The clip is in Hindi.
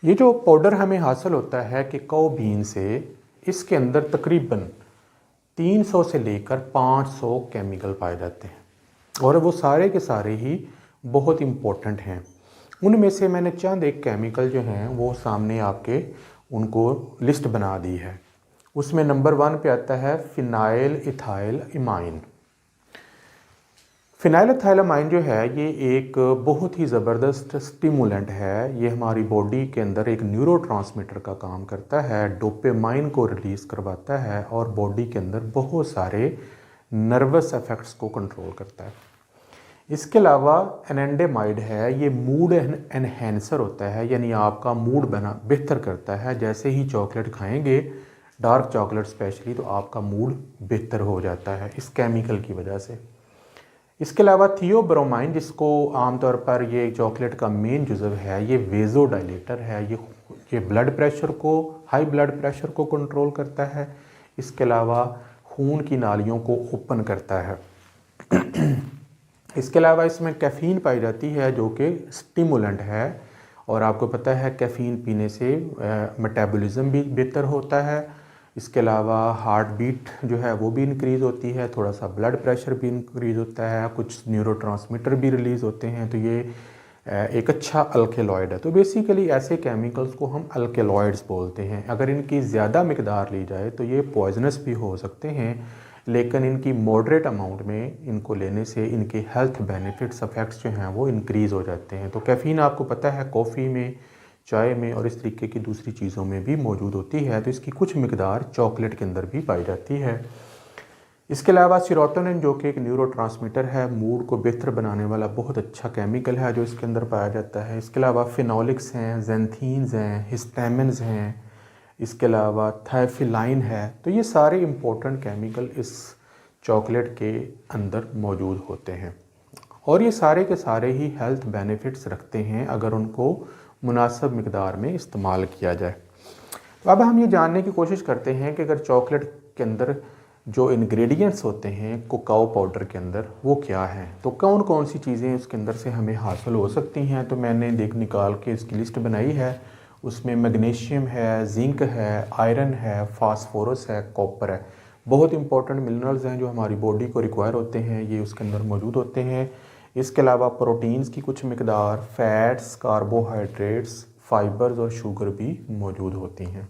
ये जो पाउडर हमें हासिल होता है कि काऊ बीन से, इसके अंदर तकरीबन 300 से लेकर 500 केमिकल पाए जाते हैं और वो सारे के सारे ही बहुत इम्पोर्टेंट हैं। उनमें से मैंने चंद एक केमिकल जो हैं वो सामने आपके उनको लिस्ट बना दी है। उसमें नंबर 1 पे आता है phenyl ethyl imine. Phenyl ethyl amine जो है ये एक बहुत ही ज़बरदस्त स्टिमुलेंट है। ये हमारी बॉडी के अंदर एक न्यूरोट्रांसमीटर का काम करता है, डोपामाइन को रिलीज़ करवाता है और बॉडी के अंदर बहुत सारे नर्वस इफेक्ट्स को कंट्रोल करता है। इसके अलावा एनेंडेमाइड है, ये मूड एनहेंसर होता है, यानी आपका मूड बना बेहतर करता है। जैसे ही चॉकलेट खाएंगे, डार्क चॉकलेट स्पेशली, तो आपका मूड बेहतर हो जाता है इस केमिकल की वजह से। इसके अलावा थियोब्रोमाइन, जिसको आमतौर पर ये चॉकलेट का मेन जुज़व है, ये वेज़ोडाइलेटर है। ये ब्लड प्रेशर को, हाई ब्लड प्रेशर को कंट्रोल करता है। इसके अलावा खून की नालियों को ओपन करता है। इसके अलावा इसमें कैफ़ीन पाई जाती है जो कि स्टिमुलेंट है और आपको पता है कैफ़ीन पीने से मेटाबॉलिज्म भी बेहतर होता है। इसके अलावा हार्ट बीट जो है वो भी इंक्रीज़ होती है, थोड़ा सा ब्लड प्रेशर भी इंक्रीज़ होता है, कुछ न्यूरोट्रांसमीटर भी रिलीज़ होते हैं। तो ये एक अच्छा अल्केलॉइड है। तो बेसिकली ऐसे केमिकल्स को हम अल्केलॉइड्स बोलते हैं। अगर इनकी ज़्यादा मिकदार ली जाए तो ये पॉइजनस भी हो सकते हैं, लेकिन इनकी मॉडरेट अमाउंट में इनको लेने से इनके हेल्थ बेनिफिट्स इफेक्ट्स जो हैं वो इंक्रीज़ हो जाते हैं। तो कैफ़ीन आपको पता है कॉफ़ी में, चाय में और इस तरीके की दूसरी चीज़ों में भी मौजूद होती है। तो इसकी कुछ मिकदार चॉकलेट के अंदर भी पाई जाती है। इसके अलावा सीरोटोनिन जो कि एक न्यूरोट्रांसमीटर है, मूड को बेहतर बनाने वाला बहुत अच्छा केमिकल है जो इसके अंदर पाया जाता है। इसके अलावा फिनोलिक्स हैं, ज़ैंथीन्स हैं, हिस्टामिन्स हैं, इसके अलावा थायफिलाइन है। तो ये सारे इम्पोर्टेंट केमिकल इस चॉकलेट के अंदर मौजूद होते हैं और ये सारे के सारे ही हेल्थ बेनिफिट्स रखते हैं अगर उनको मुनासिब मिकदार में इस्तेमाल किया जाए। तो अब हम ये जानने की कोशिश करते हैं कि अगर चॉकलेट के अंदर जो इंग्रेडिएंट्स होते हैं कोकाओ पाउडर के अंदर वो क्या हैं, तो कौन कौन सी चीज़ें उसके अंदर से हमें हासिल हो सकती हैं। तो मैंने निकाल के इसकी लिस्ट बनाई है। उसमें मैग्नीशियम है, जिंक है, आयरन है, फास्फोरस है, कॉपर है। बहुत इंपॉर्टेंट मिनरल्स हैं जो हमारी बॉडी को रिक्वायर होते हैं, ये उसके अंदर मौजूद होते हैं। इसके अलावा प्रोटीन्स की कुछ मिकदार, फैट्स, कार्बोहाइड्रेट्स, फाइबर्स और शुगर भी मौजूद होती हैं।